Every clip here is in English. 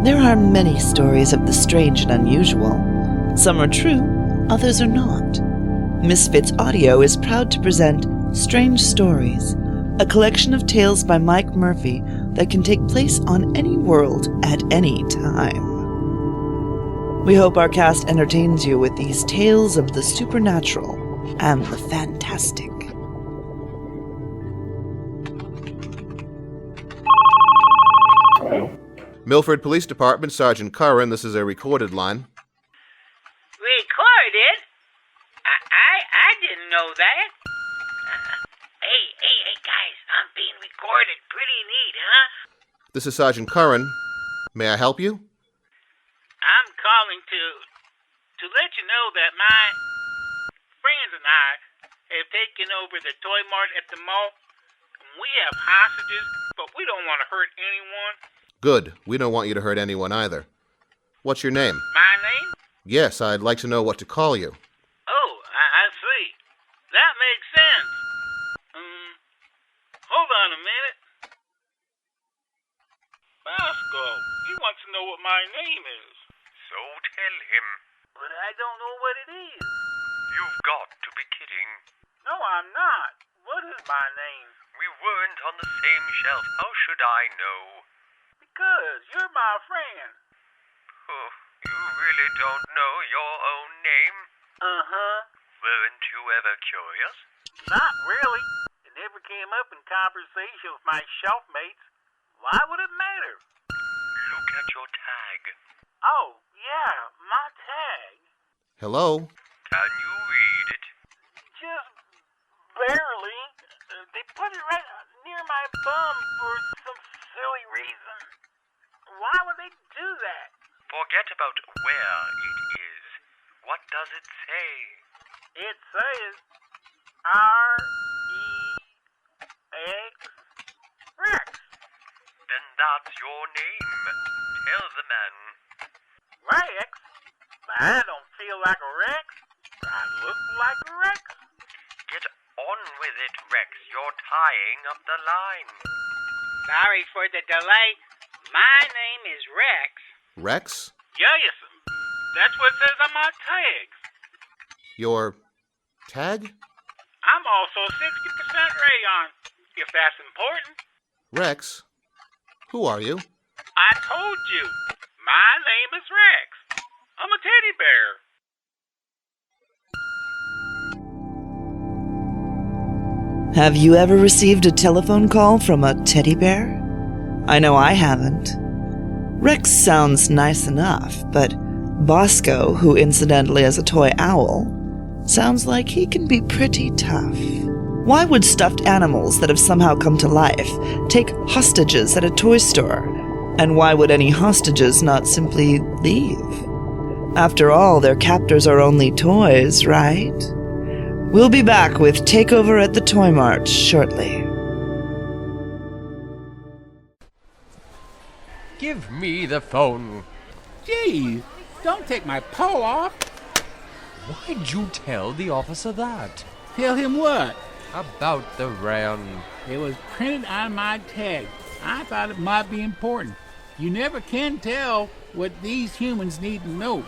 There are many stories of the strange and unusual. Some are true, others are not. Misfits Audio is proud to present Strange Stories, a collection of tales by Mike Murphy that can take place on any world at any time. We hope our cast entertains you with these tales of the supernatural and the fantastic. Milford Police Department, Sergeant Curran, this is a recorded line. Recorded? I didn't know that. Hey, guys, I'm being recorded. Pretty neat, huh? This is Sergeant Curran. May I help you? I'm calling to let you know that my friends and I have taken over the Toymart at the mall. We have hostages, but we don't want to hurt anyone. Good. We don't want you to hurt anyone either. What's your name? My name? Yes, I'd like to know what to call you. Oh, I see. That makes sense. Hold on a minute. Boscoe, he wants to know what my name is. So tell him. But I don't know what it is. You've got to be kidding. No, I'm not. What is my name? We weren't on the same shelf. How should I know? Because you're my friend. Oh, you really don't know your own name? Uh-huh. Weren't you ever curious? Not really. It never came up in conversation with my shelf mates. Why would it matter? Look at your tag. Oh, yeah, my tag. Hello? Can you read it? Just barely. They put it right near my thumb for some silly reason. Why would they do that? Forget about where it is. What does it say? It says R-E-X Rex. Then that's your name. Tell the man. Rex? I don't feel like a Rex. I look like a Rex. Get on with it, Rex. You're tying up the line. Sorry for the delay. My name is Rex. Rex? Yes, that's what it says on my tag. Your tag? I'm also 60% rayon, if that's important. Rex? Who are you? I told you. My name is Rex. I'm a teddy bear. Have you ever received a telephone call from a teddy bear? I know I haven't. Rex sounds nice enough, but Boscoe, who incidentally is a toy owl, sounds like he can be pretty tough. Why would stuffed animals that have somehow come to life take hostages at a toy store? And why would any hostages not simply leave? After all, their captors are only toys, right? We'll be back with Takeover at the Toymart shortly. Give me the phone. Gee, don't take my paw off. Why'd you tell the officer that? Tell him what? About the rayon. It was printed on my tag. I thought it might be important. You never can tell what these humans need to know.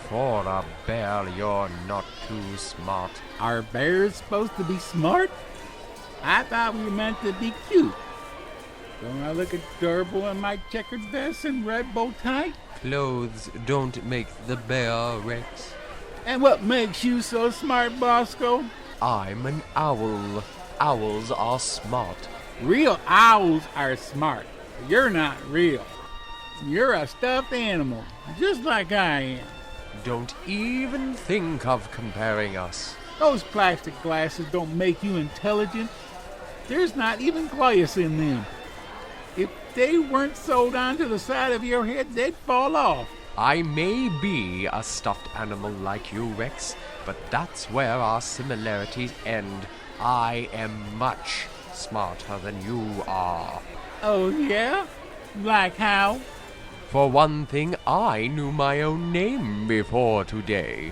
For a bear, you're not too smart. Are bears supposed to be smart? I thought we were meant to be cute. Don't I look adorable in my checkered vest and red bow tie? Clothes don't make the bear, Rex. And what makes you so smart, Boscoe? I'm an owl. Owls are smart. Real owls are smart. You're not real. You're a stuffed animal, just like I am. Don't even think of comparing us. Those plastic glasses don't make you intelligent. There's not even glass in them. If they weren't sewed onto the side of your head, they'd fall off. I may be a stuffed animal like you, Rex, but that's where our similarities end. I am much smarter than you are. Oh, yeah? Like how? For one thing, I knew my own name before today.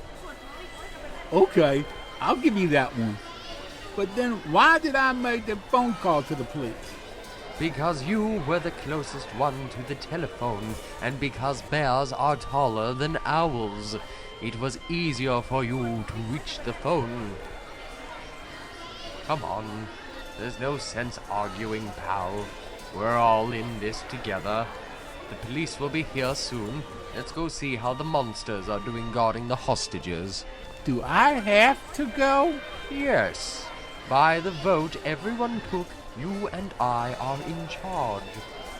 Okay, I'll give you that one. But then why did I make the phone call to the police? Because you were the closest one to the telephone, and because bears are taller than owls. It was easier for you to reach the phone. Come on. There's no sense arguing, pal. We're all in this together. The police will be here soon. Let's go see how the monsters are doing guarding the hostages. Do I have to go? Yes. By the vote everyone took, you and I are in charge.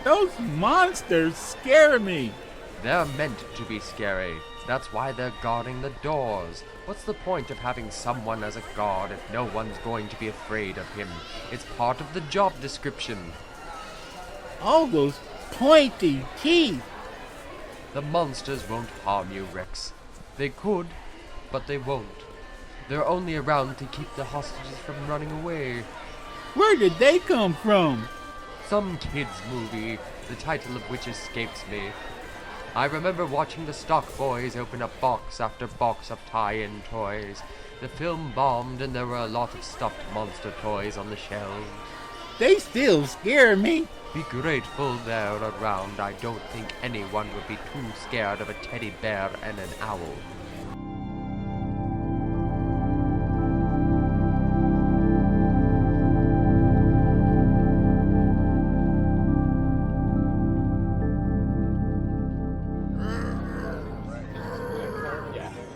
Those monsters scare me. They're meant to be scary. That's why they're guarding the doors. What's the point of having someone as a guard if no one's going to be afraid of him? It's part of the job description. All those pointy teeth. The monsters won't harm you, Rex. They could, but they won't. They're only around to keep the hostages from running away. Where did they come from? Some kid's movie, the title of which escapes me. I remember watching the stock boys open up box after box of tie-in toys. The film bombed and there were a lot of stuffed monster toys on the shelves. They still scare me. Be grateful they're around. I don't think anyone would be too scared of a teddy bear and an owl.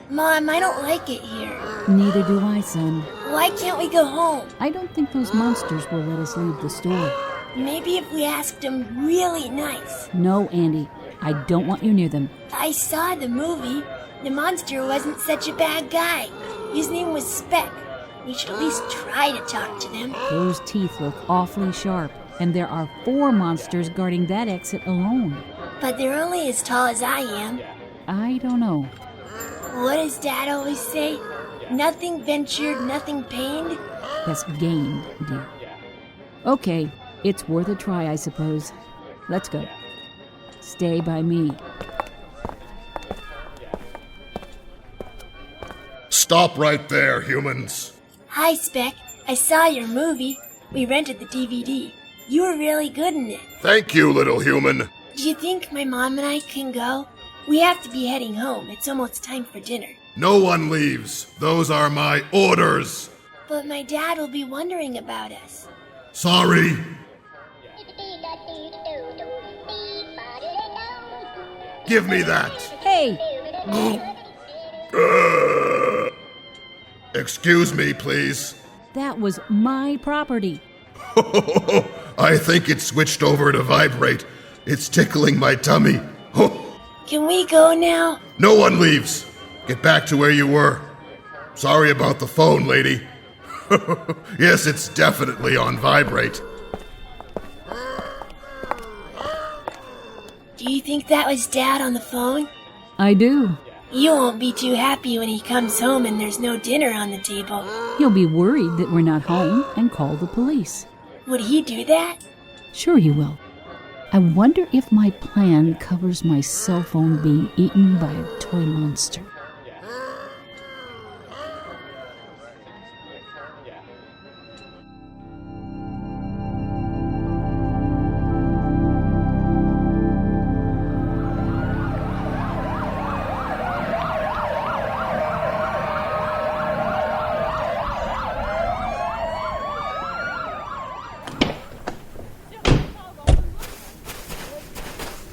Mom, I don't like it here. Neither do I, son. Why can't we go home? I don't think those monsters will let us leave the store. Maybe if we asked them really nice. No, Andy. I don't want you near them. I saw the movie. The monster wasn't such a bad guy. His name was Speck. We should at least try to talk to them. Those teeth look awfully sharp, and there are 4 monsters guarding that exit alone. But they're only as tall as I am. I don't know. What does Dad always say? Nothing ventured, nothing pained? That's gained, dear. Okay, it's worth a try, I suppose. Let's go. Stay by me. Stop right there, humans. Hi, Speck. I saw your movie. We rented the DVD. You were really good in it. Thank you, little human. Do you think my mom and I can go? We have to be heading home. It's almost time for dinner. No one leaves. Those are my orders. But my dad will be wondering about us. Sorry. Give me that. Hey! Excuse me, please. That was my property. I think it switched over to vibrate. It's tickling my tummy. Can we go now? No one leaves. Get back to where you were. Sorry about the phone, lady. Yes, it's definitely on vibrate. Do you think that was Dad on the phone? I do. You won't be too happy when he comes home and there's no dinner on the table. He'll be worried that we're not home and call the police. Would he do that? Sure you will. I wonder if my plan covers my cell phone being eaten by a toy monster.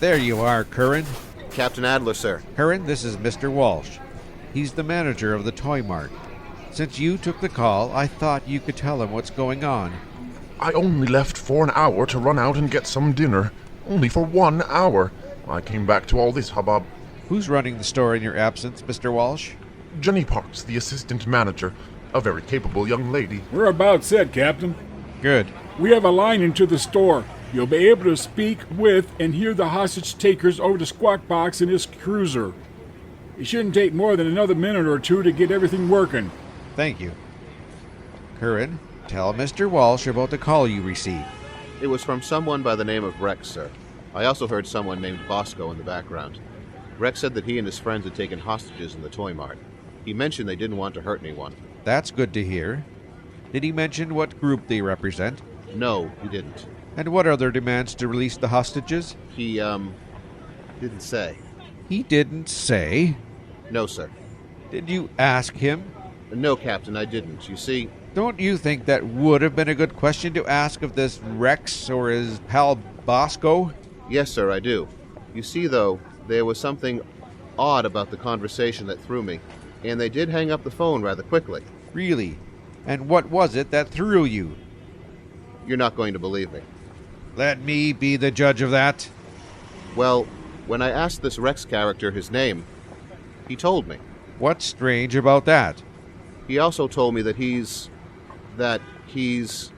There you are, Curran. Captain Adler, sir. Curran, this is Mr. Walsh. He's the manager of the Toymart. Since you took the call, I thought you could tell him what's going on. I only left for an hour to run out and get some dinner. Only for 1 hour. I came back to all this hubbub. Who's running the store in your absence, Mr. Walsh? Jenny Parks, the assistant manager. A very capable young lady. We're about set, Captain. Good. We have a line into the store. You'll be able to speak with and hear the hostage takers over the squawk box in this cruiser. It shouldn't take more than another minute or 2 to get everything working. Thank you. Curran, tell Mr. Walsh about the call you received. It was from someone by the name of Rex, sir. I also heard someone named Boscoe in the background. Rex said that he and his friends had taken hostages in the Toymart. He mentioned they didn't want to hurt anyone. That's good to hear. Did he mention what group they represent? No, he didn't. And what are their demands to release the hostages? He, didn't say. He didn't say? No, sir. Did you ask him? No, Captain, I didn't. You see... Don't you think that would have been a good question to ask of this Rex or his pal Boscoe? Yes, sir, I do. You see, though, there was something odd about the conversation that threw me, and they did hang up the phone rather quickly. Really? And what was it that threw you? You're not going to believe me. Let me be the judge of that. Well, when I asked this Rex character his name, he told me. What's strange about that? He also told me that he said that he's...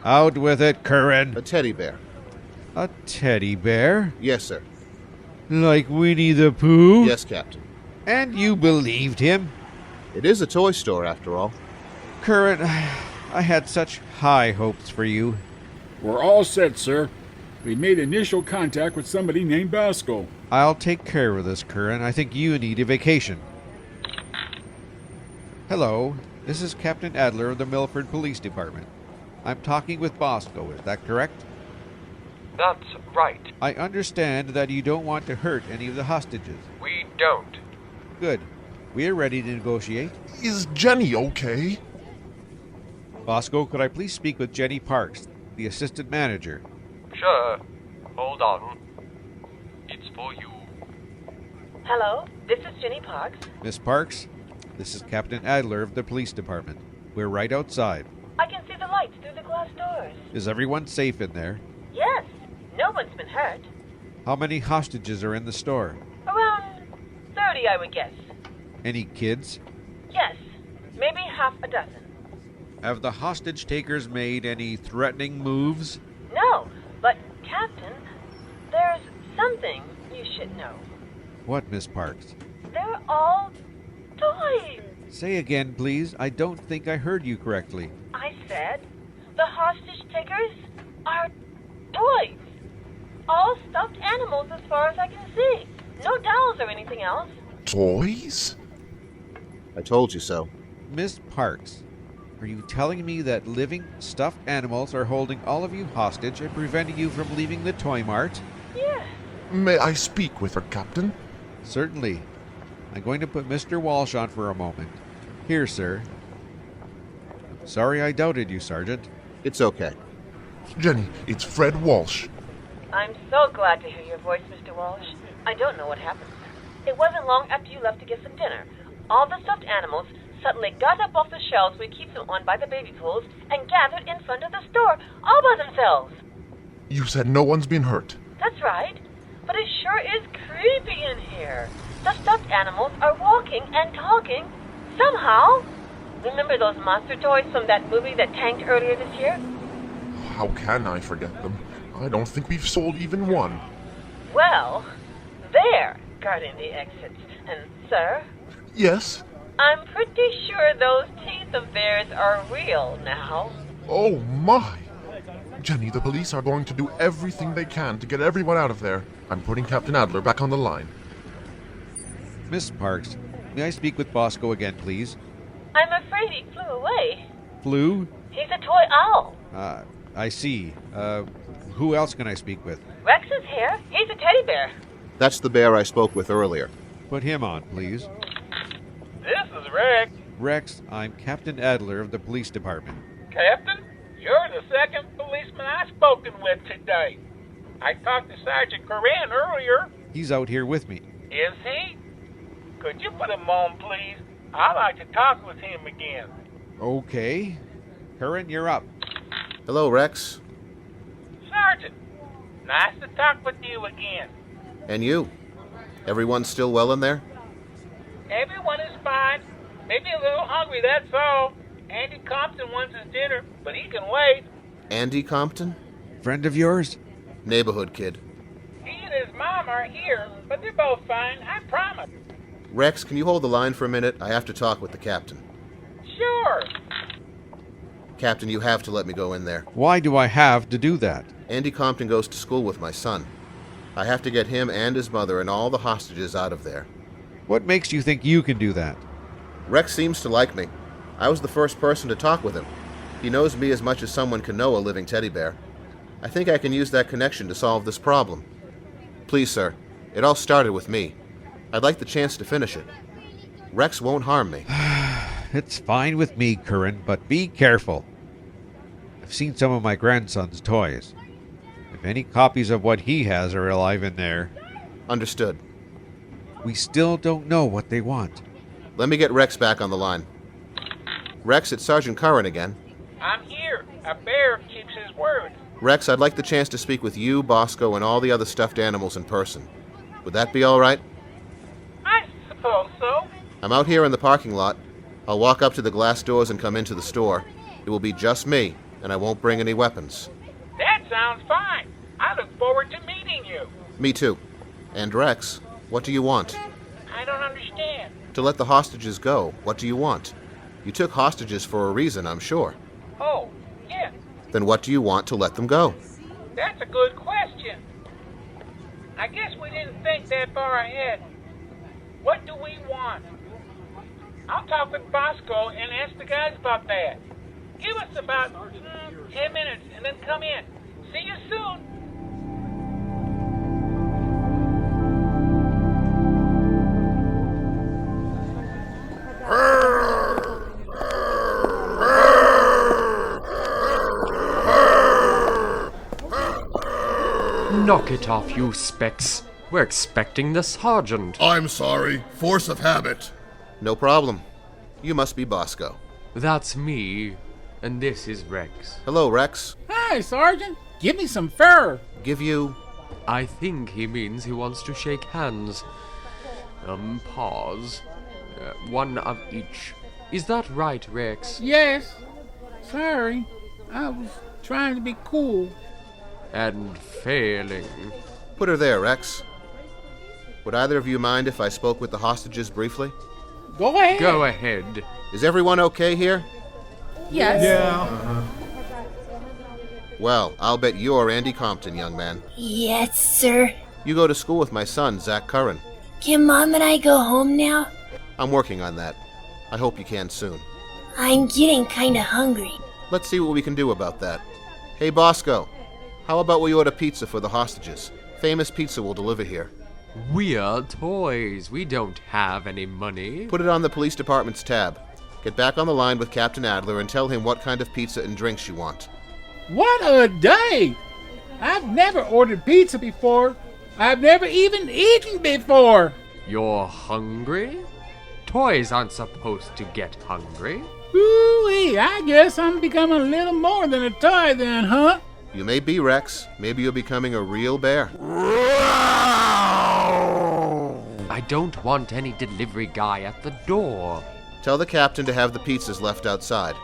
Out with it, Curran. A teddy bear. A teddy bear? Yes, sir. Like Winnie the Pooh? Yes, Captain. And you believed him? It is a toy store, after all. Curran, I had such high hopes for you. We're all set, sir. We made initial contact with somebody named Boscoe. I'll take care of this, Curran. I think you need a vacation. Hello, this is Captain Adler of the Milford Police Department. I'm talking with Boscoe, is that correct? That's right. I understand that you don't want to hurt any of the hostages. We don't. Good. We're ready to negotiate. Is Jenny okay? Boscoe, could I please speak with Jenny Parks, the assistant manager? Sure. Hold on. It's for you. Hello, this is Jenny Parks. Miss Parks, this is Captain Adler of the police department. We're right outside. I can see the lights through the glass doors. Is everyone safe in there? Yes, no one's been hurt. How many hostages are in the store? Around 30, I would guess. Any kids? Yes, maybe half a dozen. Have the hostage takers made any threatening moves? No, but Captain, there's something you should know. What, Miss Parks? They're all toys. Say again, please. I don't think I heard you correctly. I said the hostage takers are toys. All stuffed animals as far as I can see. No dolls or anything else. Toys? I told you so. Miss Parks, are you telling me that living stuffed animals are holding all of you hostage and preventing you from leaving the Toymart? Yes. May I speak with her, Captain? Certainly. I'm going to put Mr. Walsh on for a moment. Here, sir. Sorry I doubted you, Sergeant. It's okay. Jenny, it's Fred Walsh. I'm so glad to hear your voice, Mr. Walsh. I don't know what happened. It wasn't long after you left to get some dinner. All the stuffed animals suddenly got up off the shelves we keep them on by the baby pools and gathered in front of the store, all by themselves. You said no one's been hurt. That's right. But it sure is creepy in here. The stuffed animals are walking and talking somehow. Remember those monster toys from that movie that tanked earlier this year? How can I forget them? I don't think we've sold even one. Well, they're guarding the exits. And, sir? Yes? I'm pretty sure those teeth of theirs are real now. Oh, my! Jenny, the police are going to do everything they can to get everyone out of there. I'm putting Captain Adler back on the line. Miss Parks, may I speak with Boscoe again, please? I'm afraid he flew away. Flew? He's a toy owl. I see. Who else can I speak with? Rex is here. He's a teddy bear. That's the bear I spoke with earlier. Put him on, please. This is Rex. Rex, I'm Captain Adler of the police department. Captain, you're the second policeman I've spoken with today. I talked to Sergeant Curran earlier. He's out here with me. Is he? Could you put him on, please? I'd like to talk with him again. Okay. Curran, you're up. Hello, Rex. Sergeant, nice to talk with you again. And you? Everyone still well in there? Everyone is fine. Maybe a little hungry, that's all. Andy Compton wants his dinner, but he can wait. Andy Compton? Friend of yours? Neighborhood kid. He and his mom are here, but they're both fine, I promise. Rex, can you hold the line for a minute? I have to talk with the captain. Sure. Captain, you have to let me go in there. Why do I have to do that? Andy Compton goes to school with my son. I have to get him and his mother and all the hostages out of there. What makes you think you can do that? Rex seems to like me. I was the first person to talk with him. He knows me as much as someone can know a living teddy bear. I think I can use that connection to solve this problem. Please, sir, it all started with me. I'd like the chance to finish it. Rex won't harm me. It's fine with me, Curran, but be careful. I've seen some of my grandson's toys. If any copies of what he has are alive in there... Understood. We still don't know what they want. Let me get Rex back on the line. Rex, it's Sergeant Curran again. I'm here. A bear keeps his word. Rex, I'd like the chance to speak with you, Boscoe, and all the other stuffed animals in person. Would that be all right? I suppose so. I'm out here in the parking lot. I'll walk up to the glass doors and come into the store. It will be just me, and I won't bring any weapons. That sounds fine. I look forward to meeting you. Me too. And Rex, what do you want? I don't understand. To let the hostages go, what do you want? You took hostages for a reason, I'm sure. Oh, yes. Then what do you want to let them go? That's a good question. I guess we didn't think that far ahead. What do we want? I'll talk with Boscoe and ask the guys about that. Give us about 10 minutes and then come in. See you soon. Knock it off, you Specks. We're expecting the sergeant. I'm sorry. Force of habit. No problem. You must be Boscoe. That's me. And this is Rex. Hello, Rex. Hi, Sergeant. Give me some fur. Give you... I think he means he wants to shake hands. Paws. One of each. Is that right, Rex? Yes. Sorry. I was trying to be cool. And failing. Put her there, Rex. Would either of you mind if I spoke with the hostages briefly? Go ahead. Go ahead. Is everyone okay here? Yes. Yeah. Well, I'll bet you're Andy Compton, young man. Yes, sir. You go to school with my son, Zach Curran. Can Mom and I go home now? I'm working on that. I hope you can soon. I'm getting kinda hungry. Let's see what we can do about that. Hey, Boscoe. How about we order pizza for the hostages? Famous Pizza will deliver here. We're toys. We don't have any money. Put it on the police department's tab. Get back on the line with Captain Adler and tell him what kind of pizza and drinks you want. What a day! I've never ordered pizza before. I've never even eaten before. You're hungry? Toys aren't supposed to get hungry. Ooh-wee, I guess I'm becoming a little more than a toy then, huh? You may be, Rex. Maybe you're becoming a real bear. I don't want any delivery guy at the door. Tell the captain to have the pizzas left outside.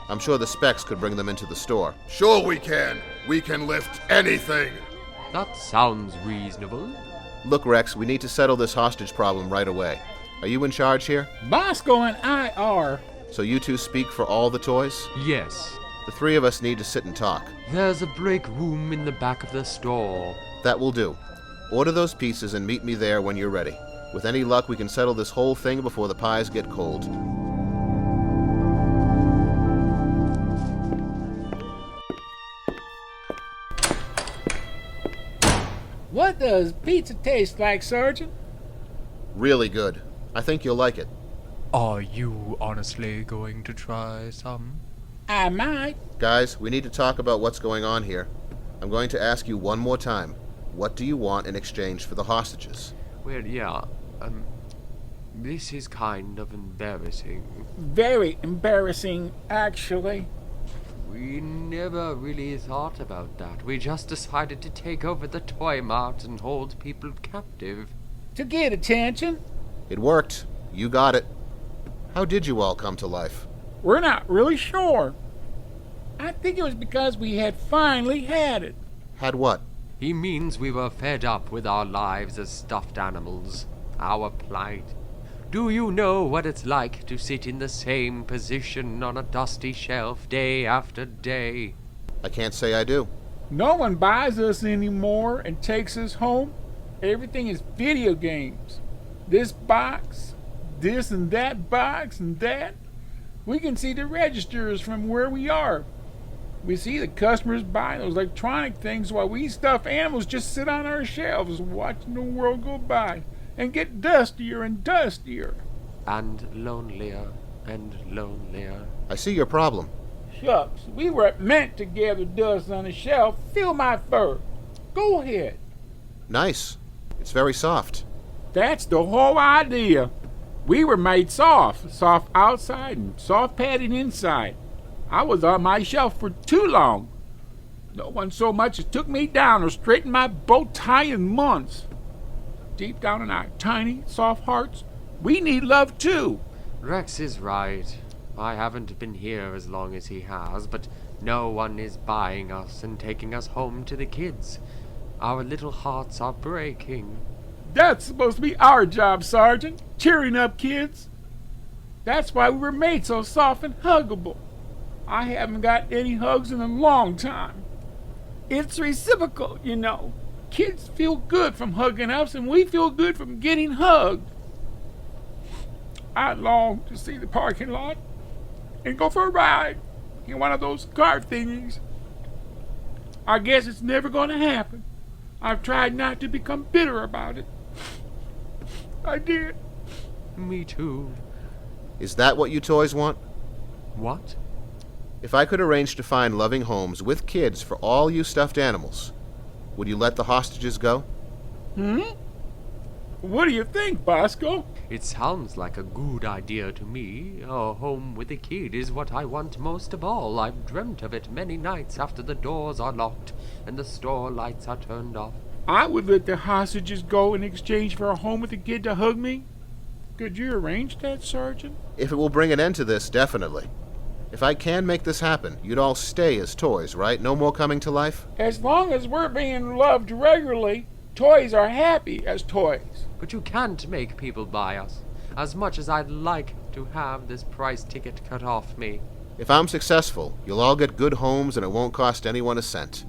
I'm sure the Specks could bring them into the store. Sure we can. We can lift anything. That sounds reasonable. Look, Rex, we need to settle this hostage problem right away. Are you in charge here? Boscoe and I are. So you two speak for all the toys? Yes. The three of us need to sit and talk. There's a break room in the back of the store. That will do. Order those pizzas and meet me there when you're ready. With any luck, we can settle this whole thing before the pies get cold. What does pizza taste like, Sergeant? Really good. I think you'll like it. Are you honestly going to try some? I might. Guys, we need to talk about what's going on here. I'm going to ask you one more time. What do you want in exchange for the hostages? Well, yeah. This is kind of embarrassing. Very embarrassing, actually. We never really thought about that. We just decided to take over the Toymart and hold people captive. To get attention. It worked. You got it. How did you all come to life? We're not really sure. I think it was because we had finally had it. Had what? He means we were fed up with our lives as stuffed animals. Our plight. Do you know what it's like to sit in the same position on a dusty shelf day after day? I can't say I do. No one buys us anymore and takes us home. Everything is video games. This box, this and that box and that. We can see the registers from where we are. We see the customers buying those electronic things while we stuffed animals just sit on our shelves watching the world go by and get dustier and dustier. And lonelier and lonelier. I see your problem. Shucks, we weren't meant to gather dust on the shelf. Feel my fur. Go ahead. Nice. It's very soft. That's the whole idea. We were made soft. Soft outside and soft padded inside. I was on my shelf for too long. No one so much as took me down or straightened my bow tie in months. Deep down in our tiny, soft hearts, we need love too. Rex is right. I haven't been here as long as he has, but no one is buying us and taking us home to the kids. Our little hearts are breaking. That's supposed to be our job, Sergeant. Cheering up kids. That's why we were made so soft and huggable. I haven't got any hugs in a long time. It's reciprocal, you know. Kids feel good from hugging us, and we feel good from getting hugged. I long to see the parking lot and go for a ride in one of those car thingies. I guess it's never going to happen. I've tried not to become bitter about it. I did. Me too. Is that what you toys want? What? If I could arrange to find loving homes with kids for all you stuffed animals, would you let the hostages go? What do you think, Boscoe? It sounds like a good idea to me. A home with a kid is what I want most of all. I've dreamt of it many nights after the doors are locked and the store lights are turned off. I would let the hostages go in exchange for a home with a kid to hug me. Could you arrange that, Sergeant? If it will bring an end to this, definitely. If I can make this happen, you'd all stay as toys, right? No more coming to life? As long as we're being loved regularly, toys are happy as toys. But you can't make people buy us. As much as I'd like to have this price ticket cut off me. If I'm successful, you'll all get good homes and it won't cost anyone a cent.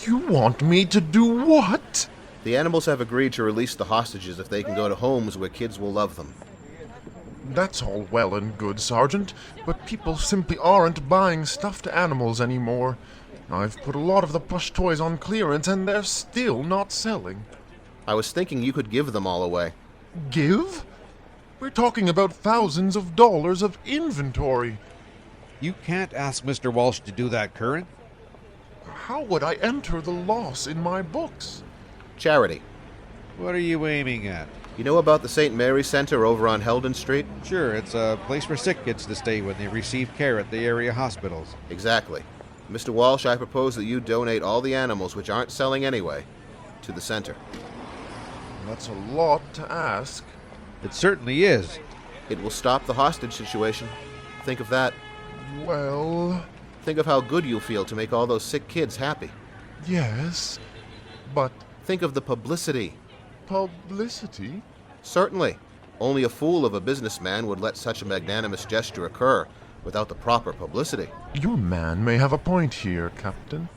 You want me to do what? The animals have agreed to release the hostages if they can go to homes where kids will love them. That's all well and good, Sergeant, but people simply aren't buying stuffed animals anymore. I've put a lot of the plush toys on clearance and they're still not selling. I was thinking you could give them all away. Give? We're talking about thousands of dollars of inventory. You can't ask Mr. Walsh to do that, Curran. How would I enter the loss in my books? Charity. What are you aiming at? You know about the St. Mary's Center over on Heldon Street? Sure, it's a place for sick kids to stay when they receive care at the area hospitals. Exactly. Mr. Walsh, I propose that you donate all the animals, which aren't selling anyway, to the center. That's a lot to ask. It certainly is. It will stop the hostage situation. Think of that. Well... Think of how good you'll feel to make all those sick kids happy. Yes, but... Think of the publicity. Publicity? Certainly. Only a fool of a businessman would let such a magnanimous gesture occur without the proper publicity. Your man may have a point here, Captain.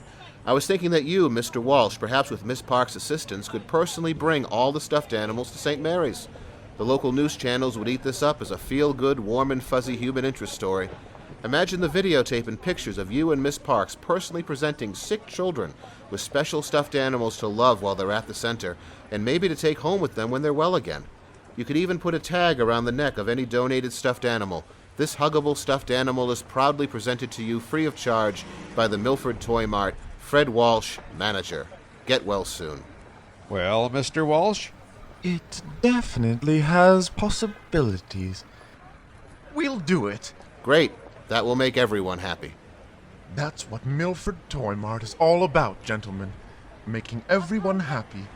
I was thinking that you, Mr. Walsh, perhaps with Miss Park's assistance, could personally bring all the stuffed animals to St. Mary's. The local news channels would eat this up as a feel-good, warm and fuzzy human interest story. Imagine the videotape and pictures of you and Miss Parks personally presenting sick children with special stuffed animals to love while they're at the center, and maybe to take home with them when they're well again. You could even put a tag around the neck of any donated stuffed animal. This huggable stuffed animal is proudly presented to you free of charge by the Milford Toymart, Fred Walsh, manager. Get well soon. Well, Mr. Walsh? It definitely has possibilities. We'll do it. Great. That will make everyone happy. That's what Milford Toymart is all about, gentlemen. Making everyone happy.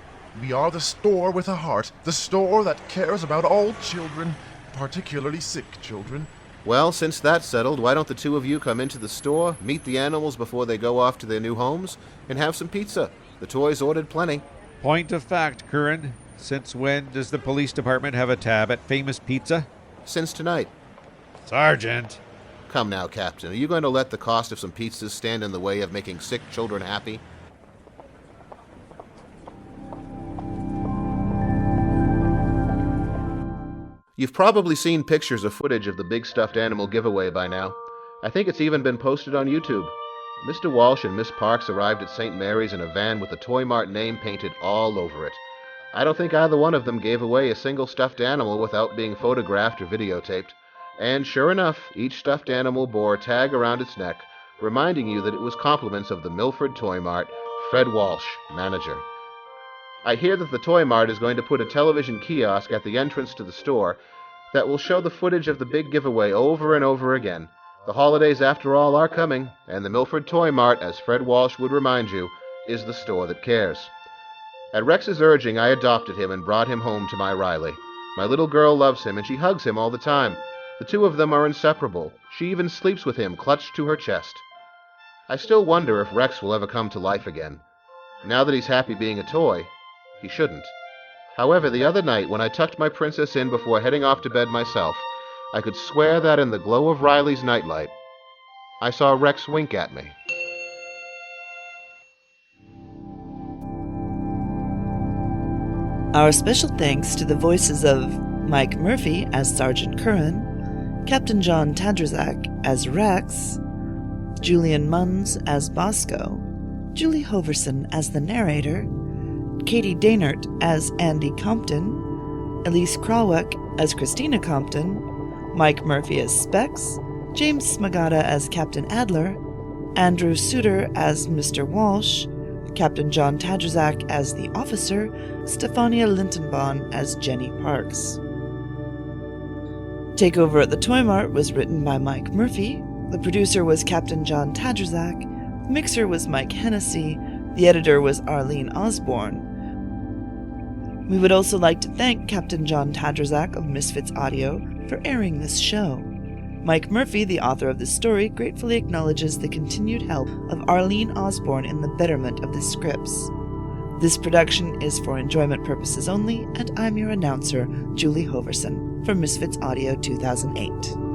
We are the store with a heart, the store that cares about all children, particularly sick children. Well, since that's settled, why don't the two of you come into the store, meet the animals before they go off to their new homes, and have some pizza? The toys ordered plenty. Point of fact, Curran. Since when does the police department have a tab at Famous Pizza? Since tonight. Sergeant. Come now, Captain. Are you going to let the cost of some pizzas stand in the way of making sick children happy? You've probably seen pictures of footage of the big stuffed animal giveaway by now. I think it's even been posted on YouTube. Mr. Walsh and Miss Parks arrived at St. Mary's in a van with the Toymart name painted all over it. I don't think either one of them gave away a single stuffed animal without being photographed or videotaped. And sure enough, each stuffed animal bore a tag around its neck, reminding you that it was compliments of the Milford Toymart, Fred Walsh, manager. I hear that the Toymart is going to put a television kiosk at the entrance to the store that will show the footage of the big giveaway over and over again. The holidays, after all, are coming, and the Milford Toymart, as Fred Walsh would remind you, is the store that cares. At Rex's urging, I adopted him and brought him home to my Riley. My little girl loves him, and she hugs him all the time. The two of them are inseparable. She even sleeps with him clutched to her chest. I still wonder if Rex will ever come to life again. Now that he's happy being a toy, he shouldn't. However, the other night, when I tucked my princess in before heading off to bed myself, I could swear that in the glow of Riley's nightlight, I saw Rex wink at me. Our special thanks to the voices of Mike Murphy as Sergeant Curran, Captain John Tadrzak as Rex, Julian Munds as Boscoe, Julie Hoverson as the narrator, Katie Dehnart as Andy Compton, Eleiece Krawiec as Christina Compton, Mike Murphy as Specs, James Smagata as Captain Adler, Andrew Soutter as Mr. Walsh, Captain John Tadrzak as the officer, Stefania Lintonbon as Jenny Parks. Takeover at the Toymart was written by Mike Murphy. The producer was Captain John Tadrzak. The mixer was Mike Hennessy. The editor was Arlene Osborne. We would also like to thank Captain John Tadrzak of Misfits Audio for airing this show. Mike Murphy, the author of this story, gratefully acknowledges the continued help of Arlene Osborne in the betterment of the scripts. This production is for enjoyment purposes only, and I'm your announcer, Julie Hoverson, for Misfits Audio 2008.